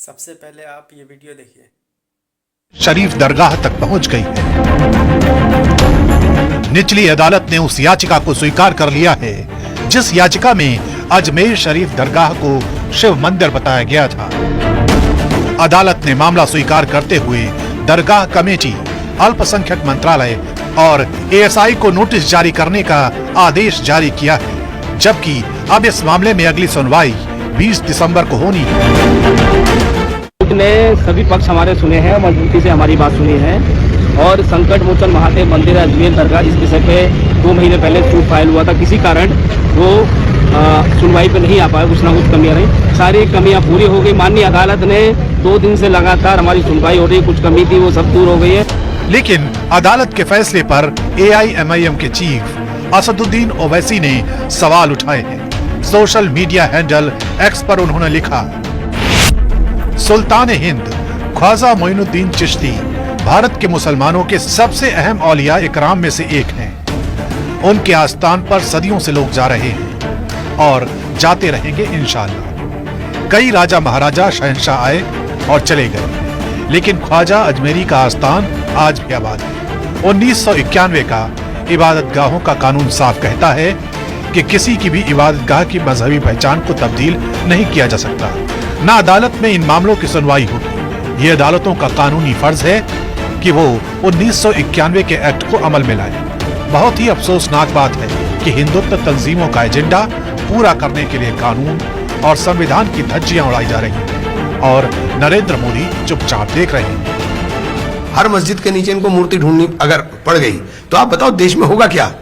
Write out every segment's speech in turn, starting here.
सबसे पहले आप ये वीडियो देखिए। शरीफ दरगाह तक पहुंच गई है। निचली अदालत ने उस याचिका को स्वीकार कर लिया है जिस याचिका में अजमेर शरीफ दरगाह को शिव मंदिर बताया गया था। अदालत ने मामला स्वीकार करते हुए दरगाह कमेटी, अल्पसंख्यक मंत्रालय और एएसआई को नोटिस जारी करने का आदेश जारी किया है, जबकि अब इस मामले में अगली सुनवाई 20 दिसंबर को होनी है। ने सभी पक्ष हमारे सुने हैं, मजबूती से हमारी बात सुनी है और संकट मोचन महादेव मंदिर अजमेर दरगाह इस विषय पे 2 महीने पहले सूट फाइल हुआ था। किसी कारण वो सुनवाई पे नहीं आ पाए, कुछ ना कुछ कमियां रही, सारी कमियां पूरी हो गई। माननीय अदालत ने 2 दिन से लगातार हमारी सुनवाई हो रही, कुछ कमी थी वो सब दूर हो गई है। लेकिन अदालत के फैसले पर AIMIM के चीफ असदुद्दीन ओवैसी ने सवाल उठाए हैं। सोशल मीडिया हैंडल एक्स पर उन्होंने लिखा, सुल्तान हिंद ख्वाजा मोइनुद्दीन चिश्ती भारत के मुसलमानों के सबसे अहम औलिया इकराम में से एक हैं। उनके आस्थान पर सदियों से लोग जा रहे हैं और जाते रहेंगे इंशाअल्लाह। कई राजा महाराजा शहंशाह आए और चले गए, लेकिन ख्वाजा अजमेरी का आस्थान आज भी आबाद है। 1991 का इबादत गाहों का कानून साफ कहता है कि किसी की भी इबादत गाह की मजहबी पहचान को तब्दील नहीं किया जा सकता। न अदालत में इन मामलों की सुनवाई होगी। ये अदालतों का कानूनी फर्ज है कि वो 1991 के एक्ट को अमल में लाए। बहुत ही अफसोसनाक बात है कि हिंदुत्व तंजीमों का एजेंडा पूरा करने के लिए कानून और संविधान की धज्जियां उड़ाई जा रही हैं और नरेंद्र मोदी चुपचाप देख रहे हैं। हर मस्जिद के नीचे इनको मूर्ति ढूंढनी अगर पड़ गई तो आप बताओ देश में होगा क्या?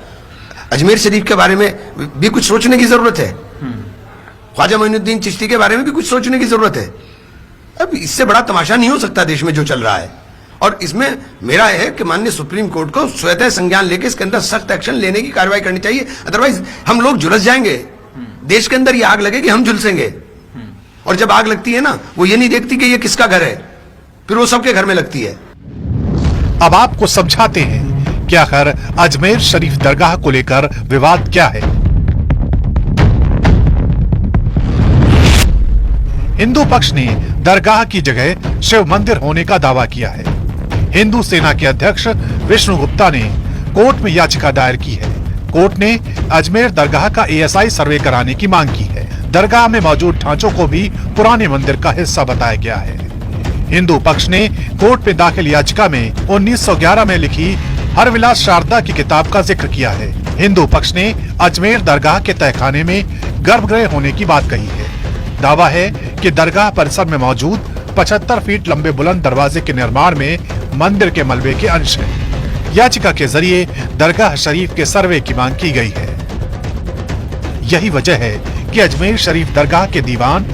अजमेर शरीफ के बारे में भी कुछ सोचने की जरूरत है। ख्वाजा मोइनुद्दीन चिश्ती के बारे में भी कुछ सोचने की जरूरत है। अब इससे बड़ा तमाशा नहीं हो सकता देश में जो चल रहा है। और इसमें मेरा है कि माननीय सुप्रीम कोर्ट को स्वतः संज्ञान लेके इसके अंदर सख्त एक्शन लेने की कार्रवाई करनी चाहिए। अदरवाइज हम लोग झुलस जाएंगे, देश के अंदर ये आग लगेगी, हम झुलसेंगे। और जब आग लगती है ना, वो ये नहीं देखती कि ये किसका घर है, फिर वो सबके घर में लगती है। अब आपको समझाते हैं कि आखिर अजमेर शरीफ दरगाह को लेकर विवाद क्या है। हिंदू पक्ष ने दरगाह की जगह शिव मंदिर होने का दावा किया है। हिंदू सेना के अध्यक्ष विष्णु गुप्ता ने कोर्ट में याचिका दायर की है। कोर्ट ने अजमेर दरगाह का ASI सर्वे कराने की मांग की है। दरगाह में मौजूद ढांचों को भी पुराने मंदिर का हिस्सा बताया गया है। हिंदू पक्ष ने कोर्ट में दाखिल याचिका में 1911 में लिखी हरविलास शारदा की किताब का जिक्र किया है। हिंदू पक्ष ने अजमेर दरगाह के तहखाने में गर्भगृह होने की बात कही है। दावा है कि दरगाह परिसर में मौजूद 75 फीट लंबे बुलंद दरवाजे के निर्माण में मंदिर के मलबे के अंश हैं। याचिका के जरिए दरगाह शरीफ के सर्वे की मांग की गई है। यही वजह है कि अजमेर शरीफ दरगाह के दीवान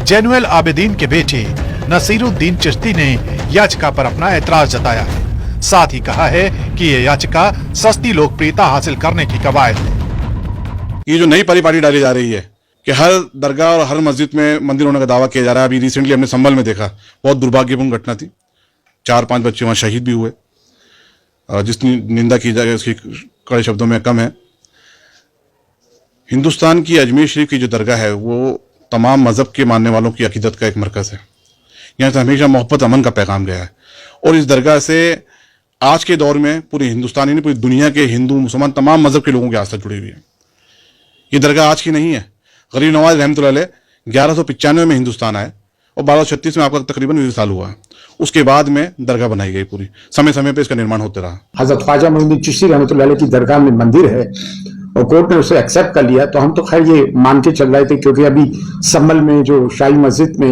जैनुल आबिदीन के बेटे नसीरुद्दीन चिश्ती ने याचिका पर अपना एतराज जताया है। साथ ही कहा है कि ये याचिका सस्ती लोकप्रियता हासिल करने की कवायद है। ये जो नई परिपाटी डाली जा रही है कि हर दरगाह और हर मस्जिद में मंदिर होने का दावा किया जा रहा है। अभी रिसेंटली हमने संभल में देखा, बहुत दुर्भाग्यपूर्ण घटना थी। 4-5 बच्चे वहाँ शहीद भी हुए। जिसकी निंदा की जाए उसकी कड़े शब्दों में कम है। हिंदुस्तान की अजमेर शरीफ की जो दरगाह है वो तमाम मजहब के मानने वालों की अकीदत का एक मरकज है। यहाँ से हमेशा मोहब्बत अमन का पैगाम गया है और इस दरगाह से आज के दौर में पूरे हिंदुस्तान ही नहीं, पूरी दुनिया के हिंदू मुसलमान तमाम मजहब के लोगों की आस्था जुड़ी हुई है। ये दरगाह आज की नहीं है। गरीब नवाज रहमतुल्लाह अलैह 1195 में हिंदुस्तान आए और 1236 में आपका तकरीबन 20 साल हुआ। उसके बाद में दरगाह बनाई गई, पूरी समय समय पे इसका निर्माण होते रहा। हजरत ख्वाजा मोइनुद्दीन चिश्ती रहमतुल्लाह अलैह की दरगाह में मंदिर है और कोर्ट ने उसे एक्सेप्ट कर लिया। तो हम तो खैर ये मान के चल रहे थे, क्योंकि अभी संभल में जो शाही मस्जिद में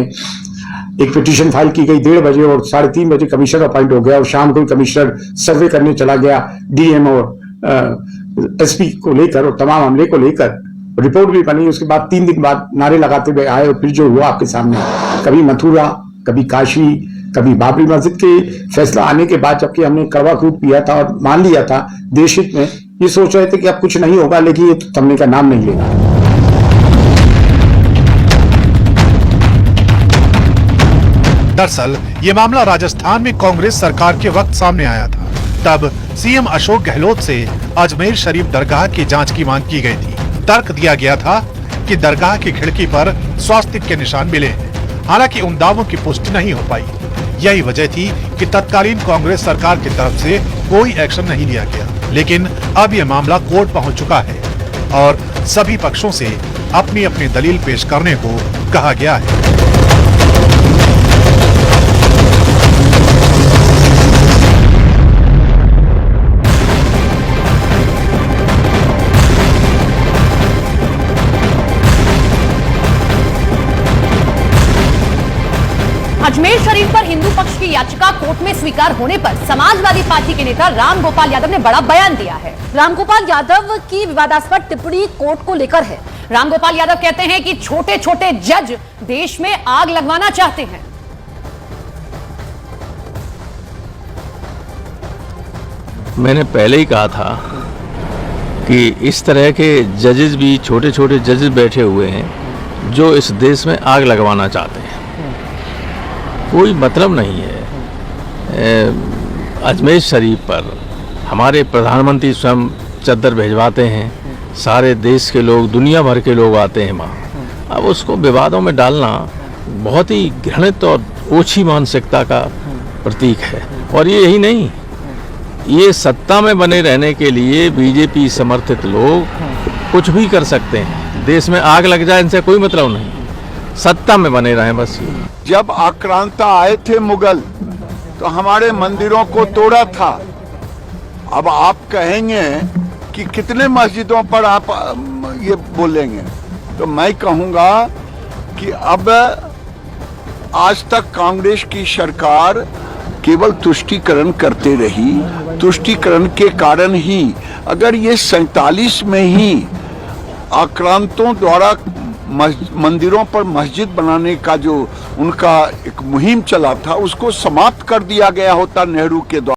एक पिटीशन फाइल की गई 1:30 बजे और 3:30 बजे कमिश्नर अपॉइंट हो गया और शाम को कमिश्नर सर्वे करने चला गया DM और SP को लेकर और तमाम हमले को लेकर रिपोर्ट भी बनी। उसके बाद 3 दिन बाद नारे लगाते हुए आए और फिर जो हुआ आपके सामने, कभी मथुरा, कभी काशी, कभी बाबरी मस्जिद के फैसला आने के बाद, जबकि हमने कड़वा दूध पिया था और मान लिया था देश हित में, ये सोच रहे थे कि अब कुछ नहीं होगा, लेकिन ये थमने का नाम नहीं लेगा। दरअसल ये मामला राजस्थान में कांग्रेस सरकार के वक्त सामने आया था। तब CM अशोक गहलोत से अजमेर शरीफ दरगाह की जांच की मांग की गई थी। तर्क दिया गया था कि दरगाह की खिड़की पर स्वास्तिक के निशान मिले हैं हालांकि उन दावों की पुष्टि नहीं हो पाई। यही वजह थी कि तत्कालीन कांग्रेस सरकार की तरफ से कोई एक्शन नहीं लिया गया। लेकिन अब यह मामला कोर्ट पहुंच चुका है और सभी पक्षों से अपनी अपनी दलील पेश करने को कहा गया है। अजमेर शरीफ पर हिंदू पक्ष की याचिका कोर्ट में स्वीकार होने पर समाजवादी पार्टी के नेता राम गोपाल यादव ने बड़ा बयान दिया है। राम गोपाल यादव की विवादास्पद टिप्पणी कोर्ट को लेकर है। राम गोपाल यादव कहते हैं कि छोटे छोटे जज देश में आग लगवाना चाहते हैं। मैंने पहले ही कहा था कि इस तरह के जजेस भी छोटे छोटे जजेस बैठे हुए हैं जो इस देश में आग लगवाना चाहते हैं। कोई मतलब नहीं है। अजमेर शरीफ पर हमारे प्रधानमंत्री स्वयं चद्दर भिजवाते हैं, सारे देश के लोग, दुनिया भर के लोग आते हैं वहाँ। अब उसको विवादों में डालना बहुत ही घृणित और ओछी मानसिकता का प्रतीक है। और ये यही नहीं, ये सत्ता में बने रहने के लिए बीजेपी समर्थित लोग कुछ भी कर सकते हैं। देश में आग लग जाए इनसे कोई मतलब नहीं, सत्ता में बने रहें बस। जब आक्रांता आए थे मुगल तो हमारे मंदिरों को तोड़ा था। अब आप कहेंगे कि कितने मस्जिदों पर आप ये बोलेंगे, तो मैं कहूँगा कि अब आज तक कांग्रेस की सरकार केवल तुष्टीकरण करते रही। तुष्टीकरण के कारण ही अगर ये 47 में ही आक्रांतों द्वारा मंदिरों पर मस्जिद बनाने का जो उनका एक मुहिम चला था उसको समाप्त कर दिया गया होता नेहरू के द्वारा।